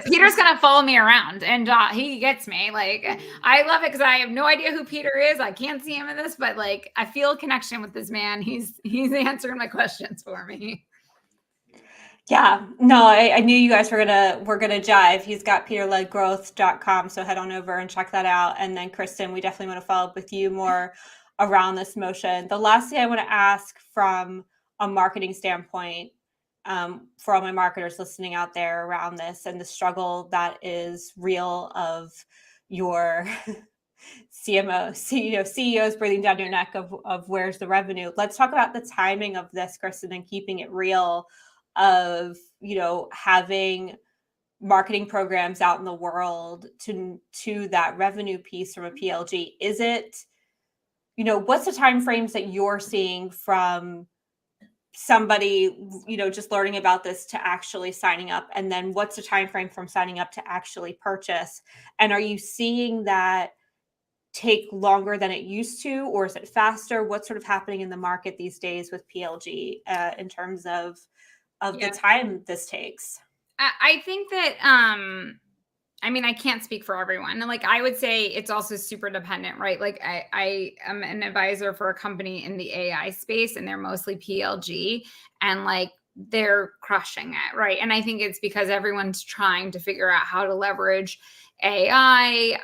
Peter's gonna follow me around, and he gets me. Like, I love it because I have no idea who Peter is. I can't see him in this, but like, I feel a connection with this man. He's answering my questions for me. Yeah, no, I knew you guys were gonna jive. He's got peterledgrowth.com, so head on over and check that out. And then Kristen, we definitely want to follow up with you more around this motion. The last thing I want to ask from a marketing standpoint, for all my marketers listening out there around this and the struggle that is real of your CEOs breathing down your neck of where's the revenue. Let's talk about the timing of this, Kristen, and keeping it real of, having marketing programs out in the world to that revenue piece from a PLG. Is it, what's the time frames that you're seeing from somebody, just learning about this to actually signing up? And then what's the time frame from signing up to actually purchase? And are you seeing that take longer than it used to, or is it faster? What's sort of happening in the market these days with PLG in terms of the time this takes? I think that, I can't speak for everyone. And like, I would say it's also super dependent, right? Like I am an advisor for a company in the AI space, and they're mostly PLG, and like, they're crushing it. Right. And I think it's because everyone's trying to figure out how to leverage AI.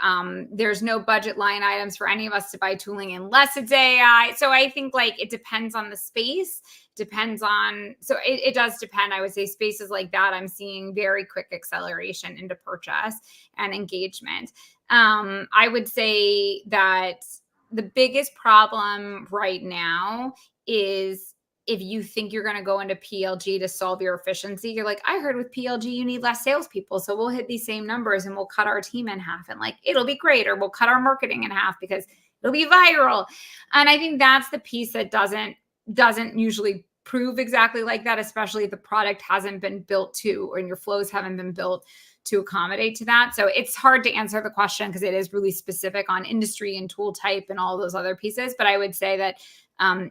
There's no budget line items for any of us to buy tooling unless it's AI. So I think like it depends on the space, it does depend. I would say spaces like that, I'm seeing very quick acceleration into purchase and engagement. I would say that the biggest problem right now is if you think you're going to go into PLG to solve your efficiency, you're like, I heard with PLG, you need less salespeople. So we'll hit these same numbers and we'll cut our team in half and like, it'll be great. Or we'll cut our marketing in half because it'll be viral. And I think that's the piece that doesn't usually prove exactly like that, especially if the product hasn't been built to, or your flows haven't been built to accommodate to that. So it's hard to answer the question because it is really specific on industry and tool type and all those other pieces. But I would say that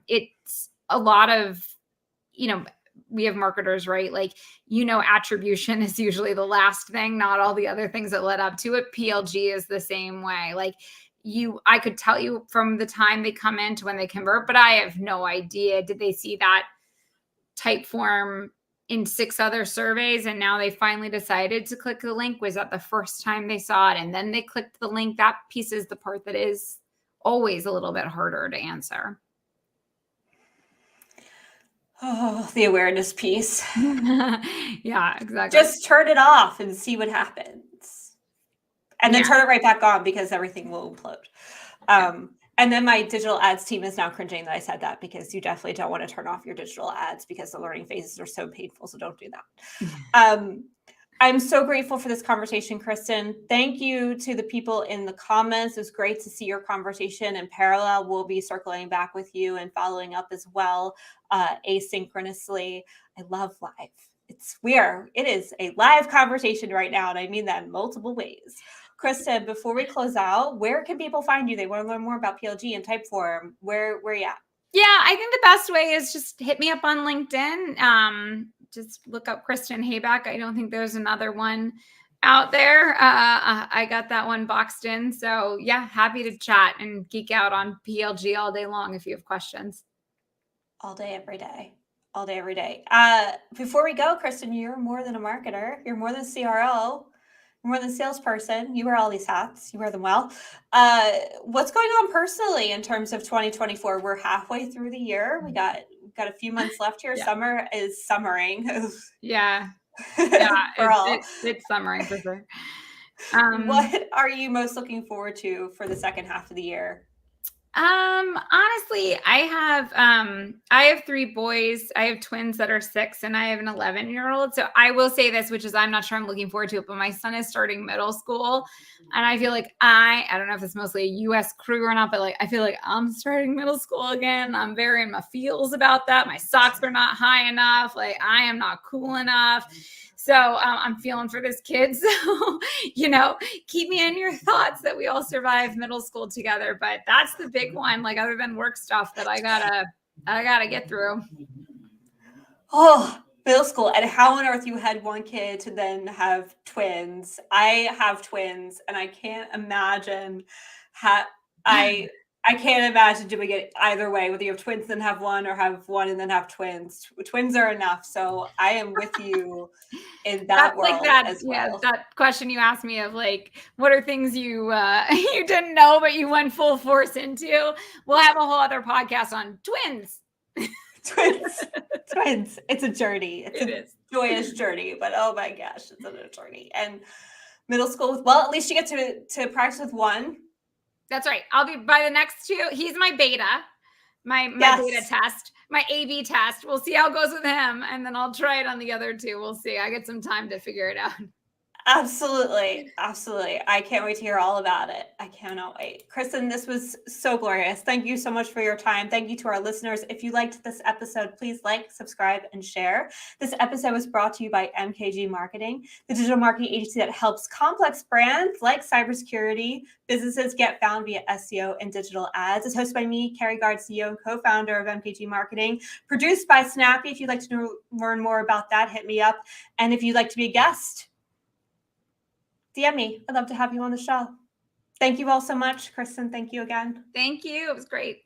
it's a lot of, we have marketers, right? Like, attribution is usually the last thing, not all the other things that led up to it. PLG is the same way. Like I could tell you from the time they come in to when they convert, but I have no idea. Did they see that type form in 6 other surveys and now they finally decided to click the link? Was that the first time they saw it and then they clicked the link? That piece is the part that is always a little bit harder to answer. Oh, the awareness piece. Yeah, exactly. Just turn it off and see what happens. And then turn it right back on because everything will implode. And then my digital ads team is now cringing that I said that, because you definitely don't want to turn off your digital ads because the learning phases are so painful. So don't do that. I'm so grateful for this conversation, Kristen. Thank you to the people in the comments. It was great to see your conversation in parallel. We'll be circling back with you and following up as well, asynchronously. I love live. It is a live conversation right now, and I mean that in multiple ways. Kristen, before we close out, where can people find you? They want to learn more about PLG and Typeform. Where are you at? Yeah, I think the best way is just hit me up on LinkedIn. Just look up Kristen Habacht. I don't think there's another one out there. I got that one boxed in. So yeah, happy to chat and geek out on PLG all day long if you have questions. All day, every day. All day, every day. Before we go, Kristen, you're more than a marketer. You're more than a CRO. You're more than a salesperson. You wear all these hats. You wear them well. What's going on personally in terms of 2024? We're halfway through the year. We got a few months left here. Yeah. Summer is summering. Yeah. It's summering for sure. What are you most looking forward to for the second half of the year? Honestly, I have 3 boys. I have twins that are 6 and I have an 11-year-old. So I will say this, which is, I'm not sure I'm looking forward to it, but my son is starting middle school and I feel like I don't know if it's mostly a US crew or not, but like, I feel like I'm starting middle school again. I'm very in my feels about that. My socks are not high enough. Like I am not cool enough. So I'm feeling for this kid. So, keep me in your thoughts that we all survived middle school together. But that's the big one, like other than work stuff that I gotta get through. Oh, middle school, and how on earth you had one kid to then have twins. I have twins, and I can't imagine how I can't imagine doing it either way, whether you have twins then have one or have one and then have twins. Twins are enough. So I am with you in that That's world like that, as yeah, well. that question you asked me of like, what are things you you didn't know but you went full force into? We'll have a whole other podcast on twins. Twins. Twins. It's a journey. It's It a is. joyous journey, but oh my gosh, it's a journey. And middle school, well, at least you get to practice with one. That's right. I'll be by the next two. He's my beta, my beta Yes. test, my AB test. We'll see how it goes with him, and then I'll try it on the other two. We'll see. I get some time to figure it out. Absolutely. Absolutely. I can't wait to hear all about it. I cannot wait. Kristen, this was so glorious. Thank you so much for your time. Thank you to our listeners. If you liked this episode, please like, subscribe, and share. This episode was brought to you by MKG Marketing, the digital marketing agency that helps complex brands like cybersecurity businesses get found via SEO and digital ads. It's hosted by me, Carrie Gard, CEO and co-founder of MKG Marketing, produced by Snappy. If you'd like to learn more about that, hit me up. And if you'd like to be a guest, DM me. I'd love to have you on the show. Thank you all so much. Kristen, thank you again. Thank you. It was great.